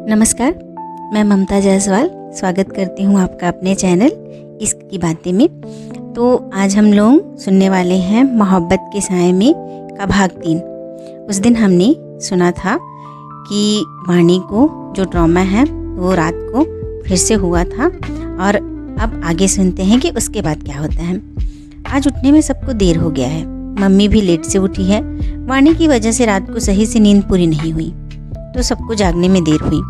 नमस्कार, मैं ममता जायसवाल स्वागत करती हूँ आपका अपने चैनल इश्क की बातें में। तो आज हम लोग सुनने वाले हैं मोहब्बत के साए में का भाग 3। उस दिन हमने सुना था कि वाणी को जो ट्रॉमा है वो रात को फिर से हुआ था, और अब आगे सुनते हैं कि उसके बाद क्या होता है। आज उठने में सबको देर हो गया है, मम्मी भी लेट से उठी है। वाणी की वजह से रात को सही से नींद पूरी नहीं हुई तो सबको जागने में देर हुई।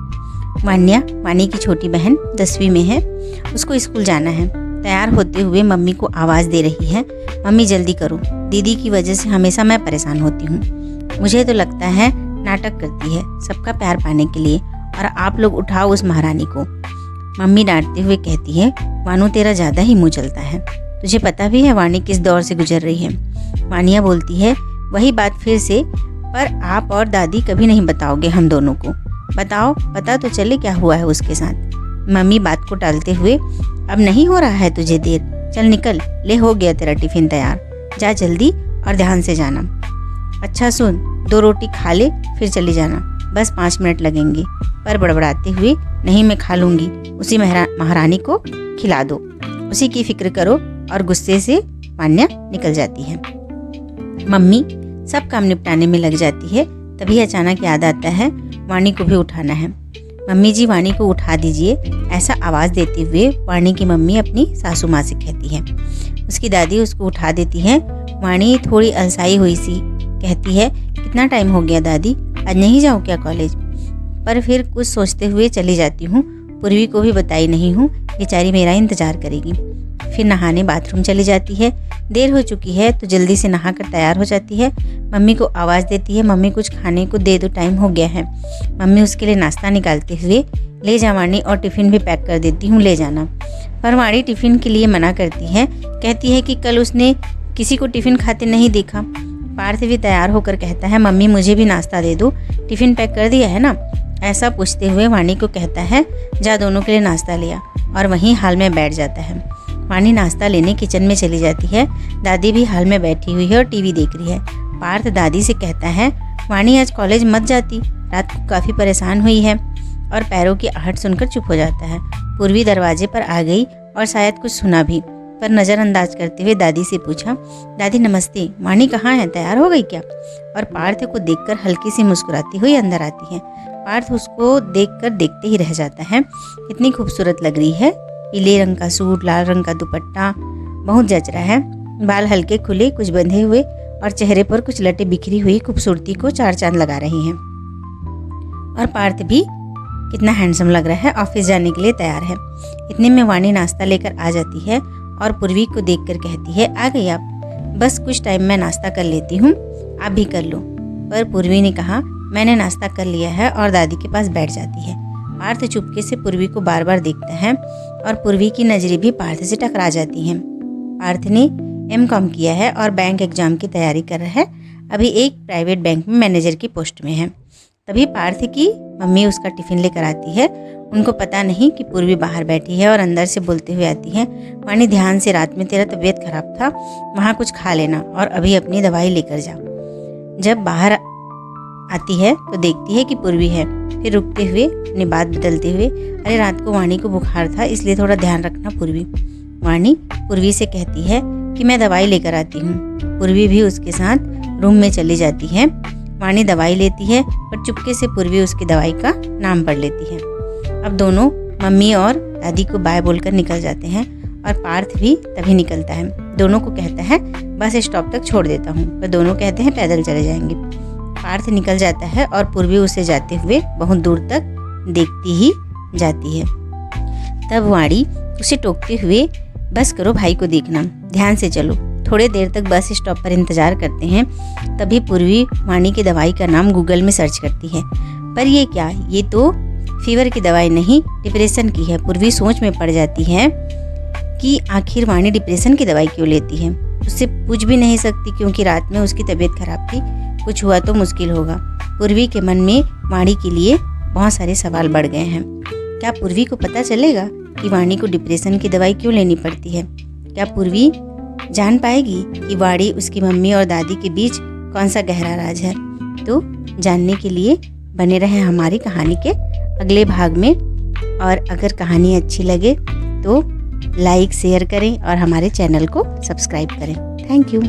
वान्या, वाणी की छोटी बहन 10वीं में है, उसको स्कूल जाना है। तैयार होते हुए मम्मी को आवाज़ दे रही है, मम्मी जल्दी करो, दीदी की वजह से हमेशा मैं परेशान होती हूँ। मुझे तो लगता है नाटक करती है सबका प्यार पाने के लिए, और आप लोग उठाओ उस महारानी को। मम्मी डांटते हुए कहती है, वानू तेरा ज़्यादा ही मुँह चलता है, तुझे पता भी है वाणी किस दौर से गुजर रही है। वानिया बोलती है, वही बात फिर से, पर आप और दादी कभी नहीं बताओगे हम दोनों को। बताओ, पता तो चले क्या हुआ है उसके साथ। मम्मी बात को टालते हुए, अब नहीं हो रहा है तुझे देर, चल निकल, ले हो गया तेरा टिफ़िन तैयार, जा जल्दी और ध्यान से जाना। अच्छा सुन, 2 रोटी खा ले फिर चली जाना, बस 5 मिनट लगेंगे। पर बड़बड़ाते हुए, नहीं मैं खा लूँगी, उसी महारानी को खिला दो, उसी की फिक्र करो। और गुस्से से वान्या निकल जाती है। मम्मी सब काम निपटाने में लग जाती है, तभी अचानक याद आता है वाणी को भी उठाना है। मम्मी जी वाणी को उठा दीजिए, ऐसा आवाज़ देते हुए वाणी की मम्मी अपनी सासू माँ से कहती है। उसकी दादी उसको उठा देती है। वाणी थोड़ी अलसाई हुई सी कहती है, कितना टाइम हो गया दादी, आज नहीं जाऊँ क्या कॉलेज? पर फिर कुछ सोचते हुए चली जाती हूँ, पूर्वी को भी बताई नहीं हूँ, बेचारी मेरा इंतज़ार करेगी। फिर नहाने बाथरूम चली जाती है। देर हो चुकी है तो जल्दी से नहाकर तैयार हो जाती है। मम्मी को आवाज़ देती है, मम्मी कुछ खाने को दे दो, टाइम हो गया है। मम्मी उसके लिए नाश्ता निकालते हुए, ले जा वाणी, और टिफ़िन भी पैक कर देती हूँ, ले जाना। पर वाणी टिफ़िन के लिए मना करती है, कहती है कि कल उसने किसी को टिफ़िन खाते नहीं देखा। पार्थ भी तैयार होकर कहता है, मम्मी मुझे भी नाश्ता दे दो, टिफ़िन पैक कर दिया है ना? ऐसा पूछते हुए वाणी को कहता है, जा दोनों के लिए नाश्ता लिया, और वहीं हाल में बैठ जाता है। वाणी नाश्ता लेने किचन में चली जाती है। दादी भी हाल में बैठी हुई है और टीवी देख रही है। पार्थ दादी से कहता है, वाणी आज कॉलेज मत जाती, रात को काफ़ी परेशान हुई है, और पैरों की आहट सुनकर चुप हो जाता है। पूर्वी दरवाजे पर आ गई और शायद कुछ सुना भी, पर नज़रअंदाज करते हुए दादी से पूछा, दादी नमस्ते, वाणी कहाँ है, तैयार हो गई क्या? और पार्थ को देखकर हल्की सी मुस्कुराती हुई अंदर आती है। पार्थ उसको देखकर देखते ही रह जाता है, इतनी खूबसूरत लग रही है, पीले रंग का सूट, लाल रंग का दुपट्टा बहुत जच रहा है, बाल हल्के खुले कुछ बंधे हुए, और चेहरे पर कुछ लटें बिखरी हुई खूबसूरती को 4 चांद लगा रही हैं। और पार्थ भी कितना हैंडसम लग रहा है, ऑफिस जाने के लिए तैयार है। इतने में वाणी नाश्ता लेकर आ जाती है और पूर्वी को देखकर कहती है, आ गई आप, बस कुछ टाइम मैं नाश्ता कर लेती हूँ, आप भी कर लो। पर पूर्वी ने कहा, मैंने नाश्ता कर लिया है, और दादी के पास बैठ जाती है। पार्थ चुपके से पूर्वी को बार बार देखता है, और पूर्वी की नज़रें भी पार्थ से टकरा जाती हैं। पार्थ ने M.Com किया है और बैंक एग्जाम की तैयारी कर रहा है, अभी एक प्राइवेट बैंक में मैनेजर की पोस्ट में है। तभी पार्थ की मम्मी उसका टिफ़िन लेकर आती है। उनको पता नहीं कि पूर्वी बाहर बैठी है, और अंदर से बोलते हुए आती है, वाणी ध्यान से, रात में तेरा तबीयत खराब था, वहाँ कुछ खा लेना और अभी अपनी दवाई लेकर जा। जब बाहर आती है तो देखती है कि पूर्वी है, फिर रुकते हुए अपनी बात बदलते हुए, अरे रात को वाणी को बुखार था, इसलिए थोड़ा ध्यान रखना पूर्वी। वाणी पूर्वी से कहती है कि मैं दवाई लेकर आती हूँ। पूर्वी भी उसके साथ रूम में चली जाती है। वाणी दवाई लेती है, पर चुपके से पूर्वी उसकी दवाई का नाम पढ़ लेती है। अब दोनों मम्मी और दादी को बाय बोलकर निकल जाते हैं, और पार्थ भी तभी निकलता है। दोनों को कहता है, बस स्टॉप तक छोड़ देता हूँ, पर दोनों कहते हैं पैदल चले जाएंगे। पार्थ निकल जाता है और पूर्वी उसे जाते हुए बहुत दूर तक देखती ही जाती है। तब वाणी उसे टोकते हुए, बस करो भाई को देखना, ध्यान से चलो। थोड़े देर तक बस स्टॉप पर इंतज़ार करते हैं। तभी पूर्वी वाणी की दवाई का नाम गूगल में सर्च करती है, पर ये क्या, ये तो फीवर की दवाई नहीं, डिप्रेशन की है। पूर्वी सोच में पड़ जाती है कि आखिर वाणी डिप्रेशन की दवाई क्यों लेती है। उससे पूछ भी नहीं सकती क्योंकि रात में उसकी तबीयत खराब थी, कुछ हुआ तो मुश्किल होगा। पूर्वी के मन में वाणी के लिए बहुत सारे सवाल बढ़ गए हैं। क्या पूर्वी को पता चलेगा कि वाणी को डिप्रेशन की दवाई क्यों लेनी पड़ती है? क्या पूर्वी जान पाएगी कि वाणी उसकी मम्मी और दादी के बीच कौन सा गहरा राज है? तो जानने के लिए बने रहें हमारी कहानी के अगले भाग में। और अगर कहानी अच्छी लगे तो लाइक शेयर करें और हमारे चैनल को सब्सक्राइब करें। Thank you.